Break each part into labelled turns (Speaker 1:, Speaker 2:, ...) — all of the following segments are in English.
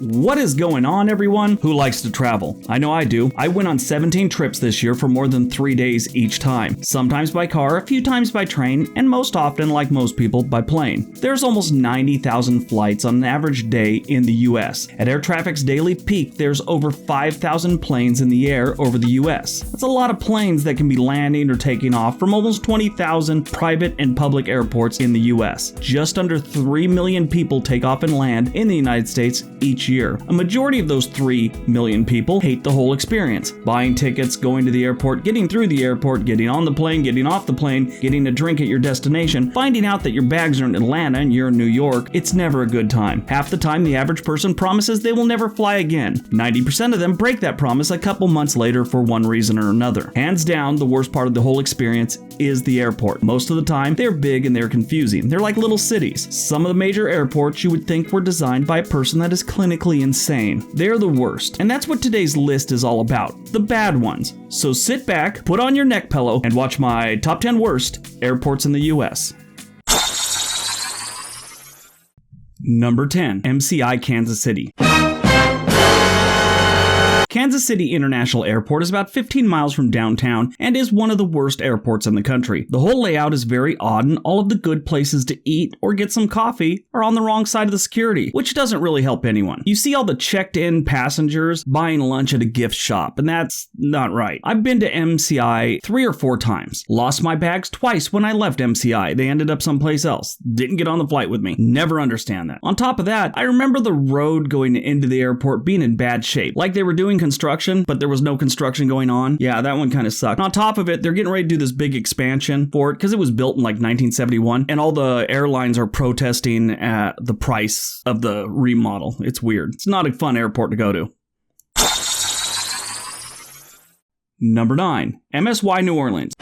Speaker 1: What is going on, everyone who likes to travel? I know I do. I went on 17 trips this year for more than 3 days each time. Sometimes by car, a few times by train, and most often, like most people, by plane. There's almost 90,000 flights on an average day in the US. At air traffic's daily peak, there's over 5,000 planes in the air over the US. That's a lot of planes that can be landing or taking off from almost 20,000 private and public airports in the US. Just under 3 million people take off and land in the United States each year. A majority of those 3 million people hate the whole experience. Buying tickets, going to the airport, getting through the airport, getting on the plane, getting off the plane, getting a drink at your destination, finding out that your bags are in Atlanta and you're in New York, it's never a good time. Half the time, the average person promises they will never fly again. 90% of them break that promise a couple months later for one reason or another. Hands down, the worst part of the whole experience is the airport. Most of the time, they're big and they're confusing. They're like little cities. Some of the major airports you would think were designed by a person that is clinically insane. They're the worst. And that's what today's list is all about. The bad ones. So sit back, put on your neck pillow, and watch my top 10 worst airports in the US. Number 10. MCI Kansas City. Kansas City International Airport is about 15 miles from downtown and is one of the worst airports in the country. The whole layout is very odd and all of the good places to eat or get some coffee are on the wrong side of the security, which doesn't really help anyone. You see all the checked-in passengers buying lunch at a gift shop, and that's not right. I've been to MCI 3 or 4 times. Lost my bags twice when I left MCI. They ended up someplace else. Didn't get on the flight with me. Never understand that. On top of that, I remember the road going into the airport being in bad shape. Like they were doing construction, but there was no construction going on. Yeah, that one kind of sucked. On top of it, they're getting ready to do this big expansion for it because it was built in like 1971, and all the airlines are protesting at the price of the remodel. It's weird. It's not a fun airport to go to. Number 9. MSY New Orleans.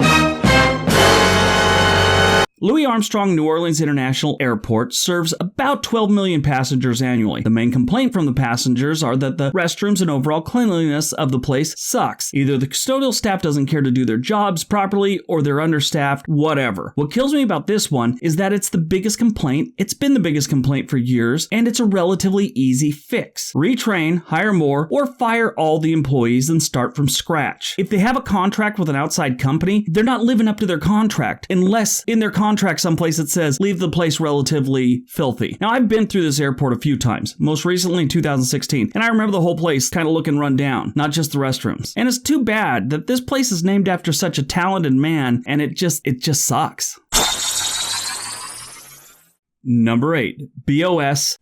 Speaker 1: Louis Armstrong New Orleans International Airport serves about 12 million passengers annually. The main complaint from the passengers are that the restrooms and overall cleanliness of the place sucks. Either the custodial staff doesn't care to do their jobs properly or they're understaffed, whatever. What kills me about this one is that it's the biggest complaint, it's been the biggest complaint for years, and it's a relatively easy fix. Retrain, hire more, or fire all the employees and start from scratch. If they have a contract with an outside company, they're not living up to their contract unless in their contract someplace it says leave the place relatively filthy. Now I've been through this airport a few times, most recently in 2016, and I remember the whole place kind of looking run down, not just the restrooms. And it's too bad that this place is named after such a talented man and it just sucks. Number 8. BOS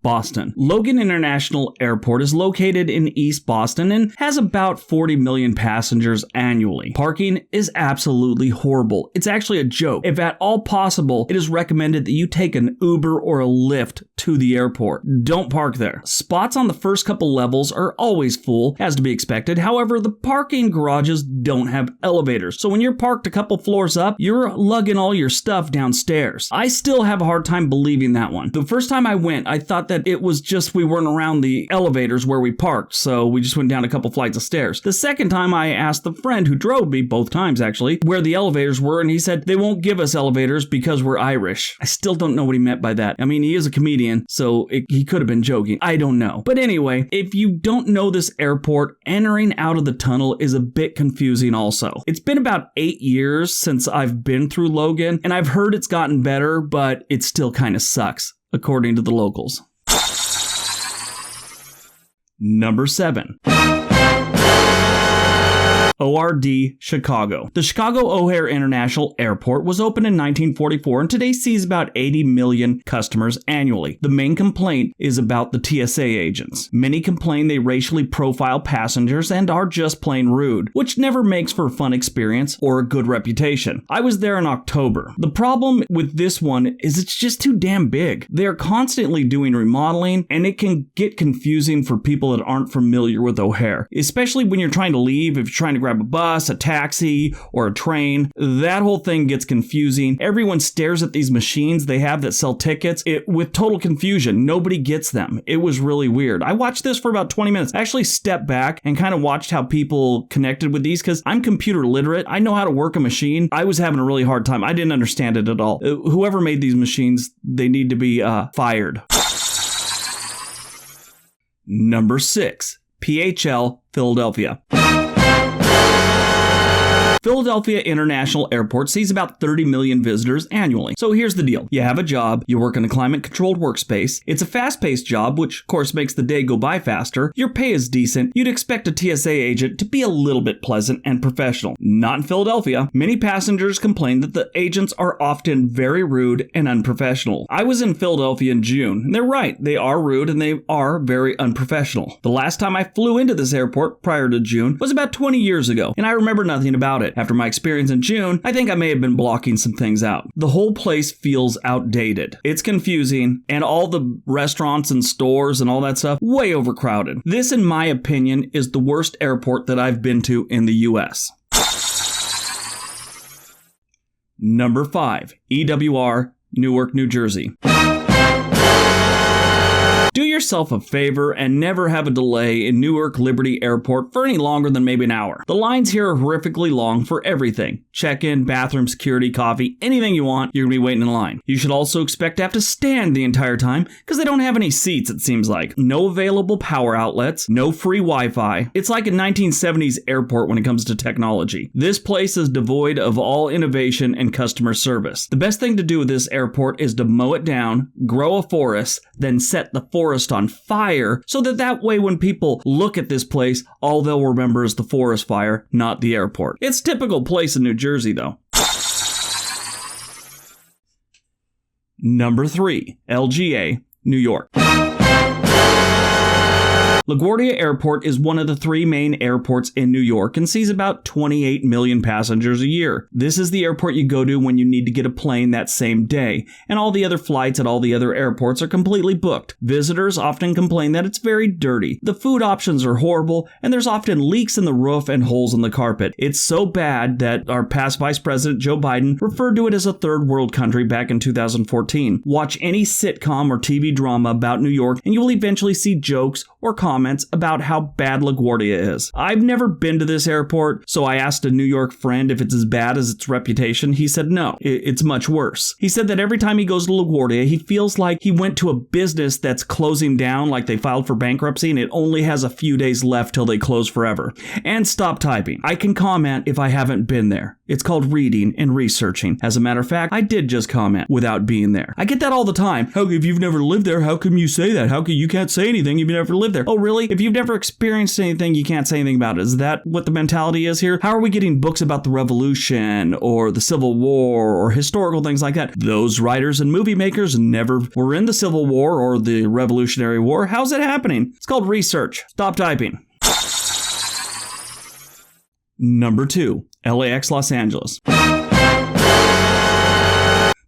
Speaker 1: Boston. Logan International Airport is located in East Boston and has about 40 million passengers annually. Parking is absolutely horrible. It's actually a joke. If at all possible, it is recommended that you take an Uber or a Lyft to the airport. Don't park there. Spots on the first couple levels are always full, as to be expected. However, the parking garages don't have elevators. So when you're parked a couple floors up, you're lugging all your stuff downstairs. I still have a hard time believing that one. The first time I went, I thought that it was just we weren't around the elevators where we parked, so we just went down a couple flights of stairs. The second time I asked the friend who drove me, both times actually, where the elevators were, and he said they won't give us elevators because we're Irish. I still don't know what he meant by that. I mean, he is a comedian, so he could have been joking. I don't know. But anyway, if you don't know this airport, entering out of the tunnel is a bit confusing also. It's been about 8 years since I've been through Logan, and I've heard it's gotten better, but it still kind of sucks, according to the locals. Number 7. ORD Chicago. The Chicago O'Hare International Airport was opened in 1944 and today sees about 80 million customers annually. The main complaint is about the TSA agents. Many complain they racially profile passengers and are just plain rude, which never makes for a fun experience or a good reputation. I was there in October. The problem with this one is it's just too damn big. They're constantly doing remodeling and it can get confusing for people that aren't familiar with O'Hare, especially when you're trying to leave, if you're trying to grab a bus, a taxi, or a train. That whole thing gets confusing. Everyone stares at these machines they have that sell tickets with total confusion. Nobody gets them. It was really weird. I watched this for about 20 minutes. I actually stepped back and kind of watched how people connected with these because I'm computer literate. I know how to work a machine. I was having a really hard time. I didn't understand it at all. Whoever made these machines, they need to be fired. Number 6. PHL, Philadelphia. Philadelphia International Airport sees about 30 million visitors annually. So here's the deal. You have a job, you work in a climate-controlled workspace, it's a fast-paced job, which of course makes the day go by faster, your pay is decent, you'd expect a TSA agent to be a little bit pleasant and professional. Not in Philadelphia. Many passengers complain that the agents are often very rude and unprofessional. I was in Philadelphia in June, and they're right, they are rude and they are very unprofessional. The last time I flew into this airport prior to June was about 20 years ago, and I remember nothing about it. After my experience in June, I think I may have been blocking some things out. The whole place feels outdated. It's confusing, and all the restaurants and stores and all that stuff, way overcrowded. This, in my opinion, is the worst airport that I've been to in the U.S. Number 5. EWR, Newark, New Jersey. Do yourself a favor and never have a delay in Newark Liberty Airport for any longer than maybe an hour. The lines here are horrifically long for everything. Check-in, bathroom, security, coffee, anything you want, you're going to be waiting in line. You should also expect to have to stand the entire time because they don't have any seats, it seems like. No available power outlets, no free Wi-Fi. It's like a 1970s airport when it comes to technology. This place is devoid of all innovation and customer service. The best thing to do with this airport is to mow it down, grow a forest, then set the forest on fire so that way when people look at this place, all they'll remember is the forest fire, not the airport. It's a typical place in New Jersey, though. Number 3. LGA, New York. LaGuardia Airport is one of the 3 main airports in New York and sees about 28 million passengers a year. This is the airport you go to when you need to get a plane that same day, and all the other flights at all the other airports are completely booked. Visitors often complain that it's very dirty, the food options are horrible, and there's often leaks in the roof and holes in the carpet. It's so bad that our past Vice President Joe Biden referred to it as a third world country back in 2014. Watch any sitcom or TV drama about New York and you will eventually see jokes or comments about how bad LaGuardia is. I've never been to this airport, so I asked a New York friend if it's as bad as its reputation. He said no, it's much worse. He said that every time he goes to LaGuardia, he feels like he went to a business that's closing down, like they filed for bankruptcy and it only has a few days left till they close forever. And stop typing. I can comment if I haven't been there. It's called reading and researching. As a matter of fact, I did just comment without being there. I get that all the time. How, if you've never lived there, how come you say that? How come you can't say anything if you've never lived there? Oh, really? If you've never experienced anything, you can't say anything about it. Is that what the mentality is here? How are we getting books about the Revolution or the Civil War or historical things like that? Those writers and movie makers never were in the Civil War or the Revolutionary War. How's it happening? It's called research. Stop typing. Number 2. LAX, Los Angeles.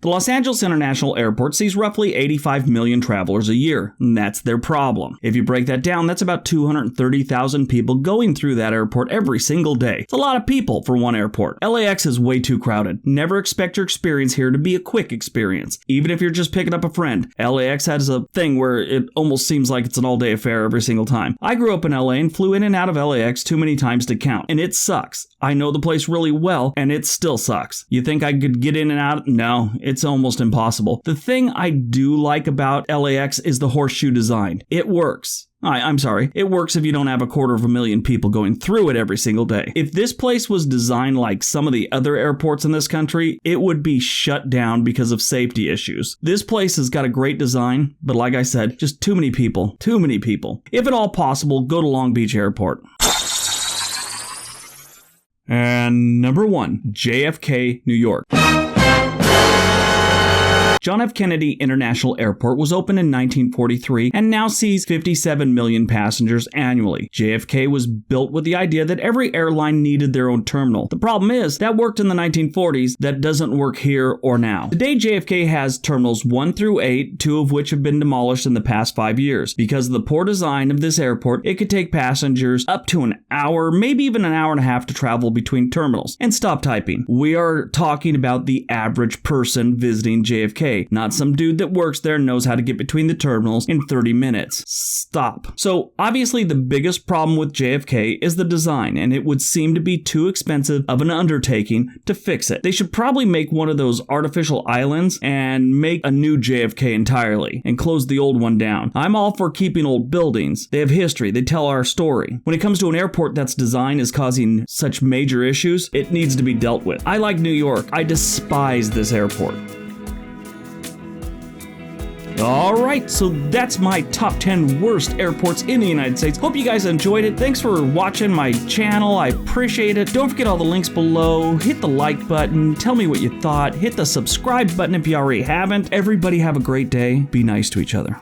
Speaker 1: The Los Angeles International Airport sees roughly 85 million travelers a year, and that's their problem. If you break that down, that's about 230,000 people going through that airport every single day. It's a lot of people for one airport. LAX is way too crowded. Never expect your experience here to be a quick experience. Even if you're just picking up a friend, LAX has a thing where it almost seems like it's an all-day affair every single time. I grew up in LA and flew in and out of LAX too many times to count, and it sucks. I know the place really well, and it still sucks. You think I could get in and out? No, it's almost impossible. The thing I do like about LAX is the horseshoe design. It works. I'm sorry. It works if you don't have 250,000 people going through it every single day. If this place was designed like some of the other airports in this country, it would be shut down because of safety issues. This place has got a great design, but like I said, just too many people. Too many people. If at all possible, go to Long Beach Airport. And number 1, JFK, New York. John F. Kennedy International Airport was opened in 1943 and now sees 57 million passengers annually. JFK was built with the idea that every airline needed their own terminal. The problem is, that worked in the 1940s, that doesn't work here or now. Today, JFK has terminals 1 through 8, 2 of which have been demolished in the past 5 years. Because of the poor design of this airport, it could take passengers up to an hour, maybe even an hour and a half to travel between terminals. And stop typing. We are talking about the average person visiting JFK. JFK, not some dude that works there and knows how to get between the terminals in 30 minutes. Stop. So obviously the biggest problem with JFK is the design, and it would seem to be too expensive of an undertaking to fix it. They should probably make one of those artificial islands and make a new JFK entirely and close the old one down. I'm all for keeping old buildings. They have history. They tell our story. When it comes to an airport that's design is causing such major issues, it needs to be dealt with. I like New York. I despise this airport. Alright, so that's my top 10 worst airports in the United States. Hope you guys enjoyed it. Thanks for watching my channel. I appreciate it. Don't forget all the links below. Hit the like button. Tell me what you thought. Hit the subscribe button if you already haven't. Everybody have a great day. Be nice to each other.